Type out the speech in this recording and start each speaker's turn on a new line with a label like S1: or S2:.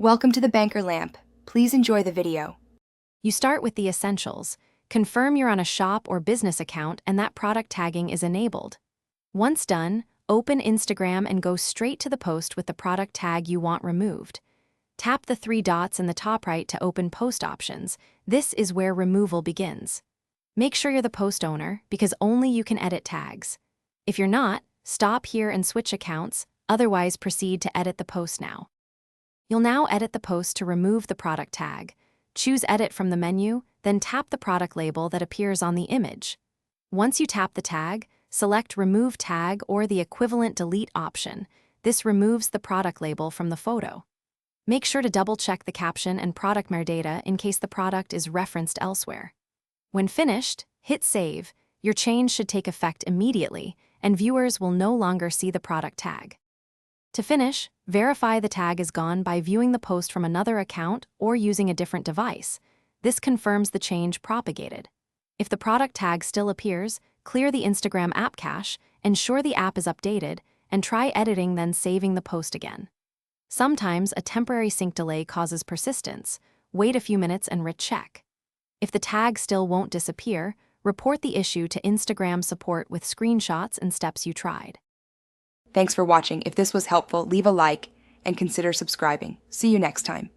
S1: Welcome to the Banker Lamp. Please enjoy the video.
S2: You start with the essentials. Confirm you're on a shop or business account and that product tagging is enabled. Once done, open Instagram and go straight to the post with the product tag you want removed. Tap the three dots in the top right to open post options. This is where removal begins. Make sure you're the post owner because only you can edit tags. If you're not, stop here and switch accounts, otherwise proceed to edit the post now. You'll now edit the post to remove the product tag. Choose Edit from the menu, then tap the product label that appears on the image. Once you tap the tag, select Remove Tag or the equivalent Delete option. This removes the product label from the photo. Make sure to double-check the caption and product metadata in case the product is referenced elsewhere. When finished, hit Save. Your change should take effect immediately, and viewers will no longer see the product tag. To finish, verify the tag is gone by viewing the post from another account or using a different device. This confirms the change propagated. If the product tag still appears, clear the Instagram app cache, ensure the app is updated, and try editing then saving the post again. Sometimes a temporary sync delay causes persistence. Wait a few minutes and recheck. If the tag still won't disappear, report the issue to Instagram support with screenshots and steps you tried.
S1: Thanks for watching. If this was helpful, leave a like and consider subscribing. See you next time.